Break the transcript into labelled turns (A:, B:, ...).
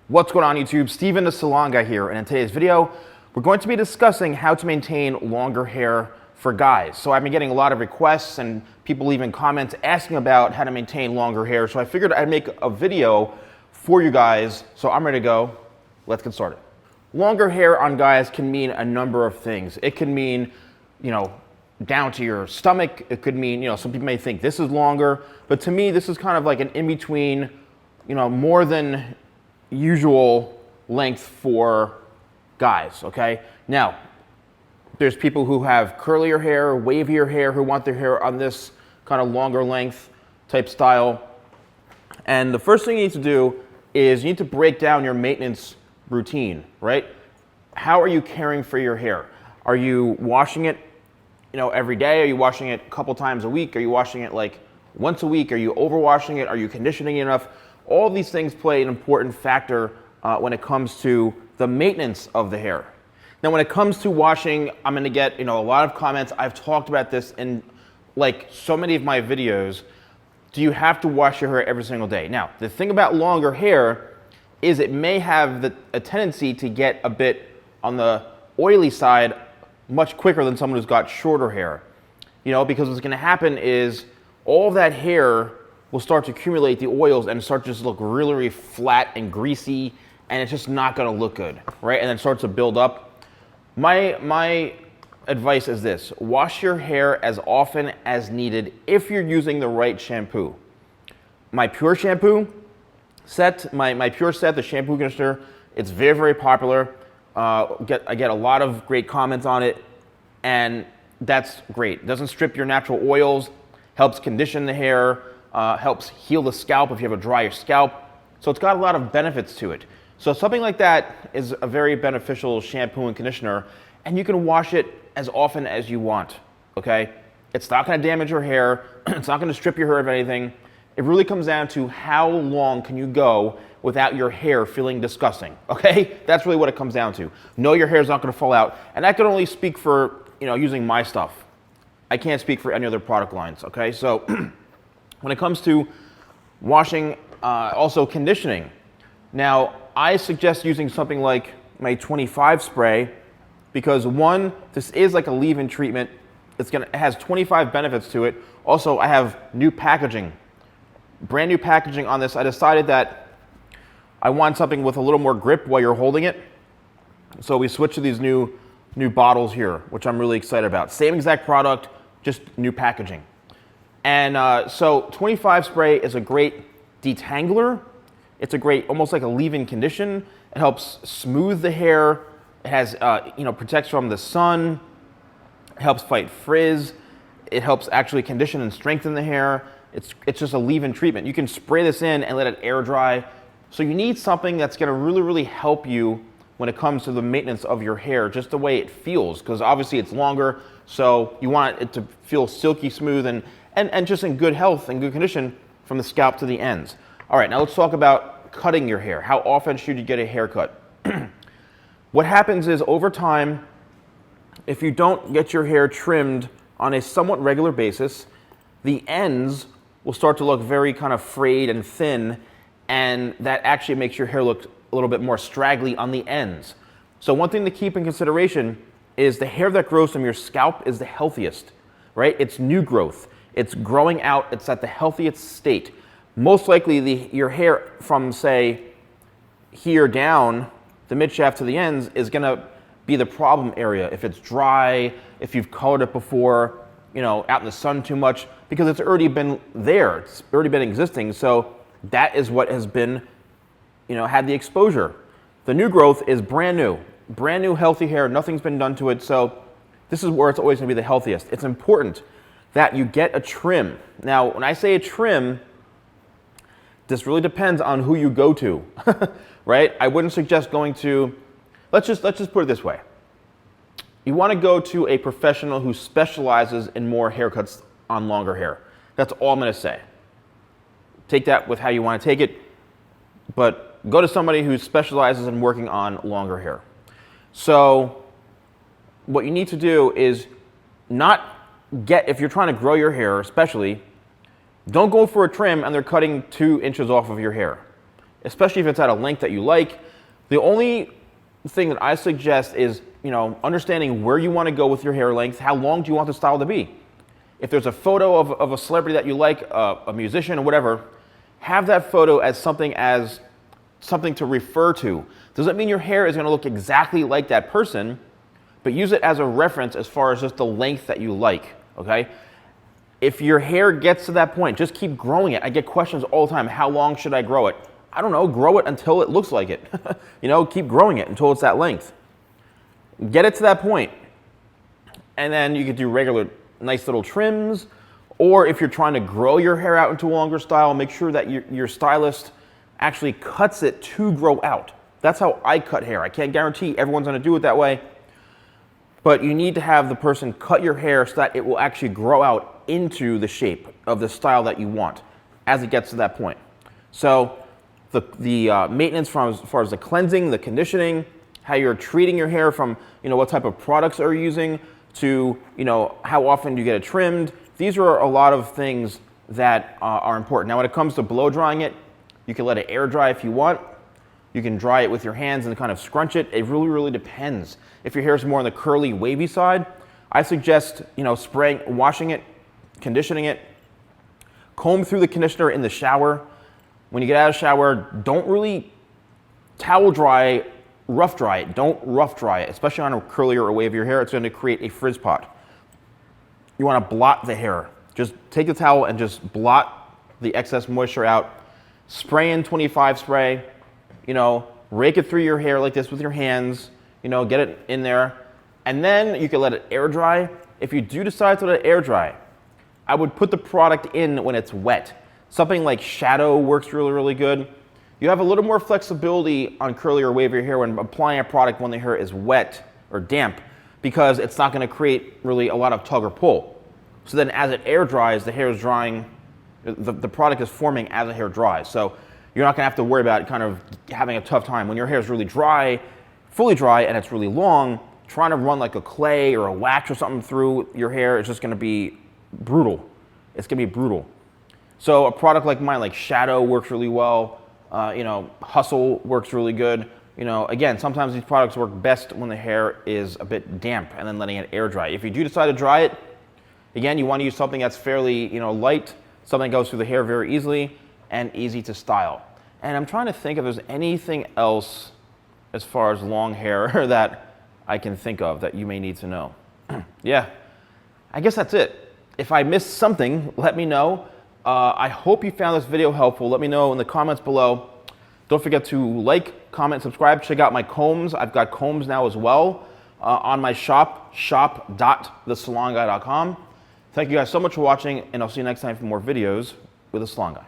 A: What's going on YouTube? Steven the Salon Guy here, and in today's video, we're going to be discussing how to maintain longer hair for guys. So I've been getting a lot of requests and people leaving comments asking about how to maintain longer hair. So I figured I'd make a video for you guys. So I'm ready to go. Let's get started. Longer hair on guys can mean a number of things. It can mean, down to your stomach. It could mean, some people may think this is longer, but to me, this is kind of like an in-between, more than usual length for guys, okay? Now, there's people who have curlier hair, wavier hair, who want their hair on this kind of longer length type style. And the first thing you need to do is you need to break down your maintenance routine, right? How are you caring for your hair? Are you washing it, every day? Are you washing it a couple times a week? Are you washing it like once a week? Are you overwashing it? Are you conditioning it enough? All of these things play an important factor when it comes to the maintenance of the hair. Now, when it comes to washing, I'm going to get a lot of comments. I've talked about this in like so many of my videos. Do you have to wash your hair every single day? Now, the thing about longer hair is it may have a tendency to get a bit on the oily side much quicker than someone who's got shorter hair. Because what's going to happen is all of that hair will start to accumulate the oils and start to just look really, really flat and greasy, and it's just not going to look good, right? And then starts to build up. My advice is this: wash your hair as often as needed if you're using the right shampoo. My Pure shampoo set, my Pure set, the shampoo conditioner, it's very, very popular. I get a lot of great comments on it, and that's great. It doesn't strip your natural oils, helps condition the hair, helps heal the scalp if you have a drier scalp. So it's got a lot of benefits to it. So something like that is a very beneficial shampoo and conditioner, and you can wash it as often as you want, okay? It's not gonna damage your hair. It's not gonna strip your hair of anything. It really comes down to how long can you go without your hair feeling disgusting, okay? That's really what it comes down to. No, your hair's not gonna fall out. And I can only speak for, using my stuff. I can't speak for any other product lines, okay? So when it comes to washing, also conditioning. Now, I suggest using something like my 25 spray because one, this is like a leave-in treatment. It has 25 benefits to it. Also, I have new packaging, brand new packaging on this. I decided that I want something with a little more grip while you're holding it. So we switched to these new bottles here, which I'm really excited about. Same exact product, just new packaging. And so 25 spray is a great detangler. It's a great, almost like a leave-in condition. It helps smooth the hair. It has, protects from the sun. It helps fight frizz. It helps actually condition and strengthen the hair. It's just a leave-in treatment. You can spray this in and let it air dry. So you need something that's gonna really, really help you when it comes to the maintenance of your hair, just the way it feels, because obviously it's longer, so you want it to feel silky smooth and just in good health and good condition from the scalp to the ends. All right, now let's talk about cutting your hair. How often should you get a haircut? What happens is over time, if you don't get your hair trimmed on a somewhat regular basis, the ends will start to look very kind of frayed and thin, and that actually makes your hair look a little bit more straggly on the ends. So one thing to keep in consideration is the hair that grows from your scalp is the healthiest, right? It's new growth. It's growing out. It's at the healthiest state. Most likely your hair from, say, here down, the midshaft to the ends, is gonna be the problem area. If it's dry, if you've colored it before, out in the sun too much, because it's already been there. It's already been existing. So that is what has been, had the exposure. The new growth is brand new healthy hair. Nothing's been done to it. So this is where it's always gonna be the healthiest. It's important that you get a trim. Now, when I say a trim, this really depends on who you go to, right? I wouldn't suggest going to, let's just put it this way. You want to go to a professional who specializes in more haircuts on longer hair. That's all I'm going to say. Take that with how you want to take it, but go to somebody who specializes in working on longer hair. So what you need to do is if you're trying to grow your hair especially, don't go for a trim and they're cutting 2 inches off of your hair. especially if it's at a length that you like. The only thing that I suggest is, understanding where you want to go with your hair length. How long do you want the style to be? If there's a photo of a celebrity that you like, a musician or whatever, have that photo as something to refer to. Doesn't mean your hair is going to look exactly like that person, but use it as a reference as far as just the length that you like, okay? If your hair gets to that point, just keep growing it. I get questions all the time, how long should I grow it? I don't know, grow it until it looks like it. Keep growing it until it's that length. Get it to that point. And then you could do regular, nice little trims, or if you're trying to grow your hair out into a longer style, make sure that your stylist actually cuts it to grow out. That's how I cut hair. I can't guarantee everyone's gonna do it that way, but you need to have the person cut your hair so that it will actually grow out into the shape of the style that you want as it gets to that point. So the maintenance from as far as the cleansing, the conditioning, how you're treating your hair from, what type of products are you using to, how often do you get it trimmed. These are a lot of things that are important. Now, when it comes to blow drying it, you can let it air dry if you want. You can dry it with your hands and kind of scrunch it. It really, really depends. If your hair is more on the curly, wavy side, I suggest, washing it, conditioning it, comb through the conditioner in the shower. When you get out of the shower, don't really towel dry, rough dry it. Don't rough dry it, especially on a curlier or wavier hair. It's going to create a frizz pot. You want to blot the hair. Just take the towel and just blot the excess moisture out. Spray in 25 spray, rake it through your hair like this with your hands, get it in there. And then you can let it air dry. If you do decide to let it air dry, I would put the product in when it's wet. Something like shadow works really, really good. You have a little more flexibility on curly or wavier hair when applying a product when the hair is wet or damp, because it's not going to create really a lot of tug or pull. So then as it air dries, the hair is drying, the product is forming as the hair dries. So you're not going to have to worry about kind of having a tough time. When your hair is really dry, fully dry, and it's really long, trying to run like a clay or a wax or something through your hair is just going to be brutal. It's going to be brutal. So a product like mine, like Shadow, works really well. Hustle works really good. Again, sometimes these products work best when the hair is a bit damp and then letting it air dry. If you do decide to dry it, again, you want to use something that's fairly, light, something that goes through the hair very easily and easy to style. And I'm trying to think if there's anything else as far as long hair that I can think of that you may need to know. Yeah, I guess that's it. If I missed something, let me know. I hope you found this video helpful. Let me know in the comments below. Don't forget to like, comment, subscribe. Check out my combs. I've got combs now as well on my shop, shop.TheSalonGuy.com. Thank you guys so much for watching, and I'll see you next time for more videos with The Salon Guy.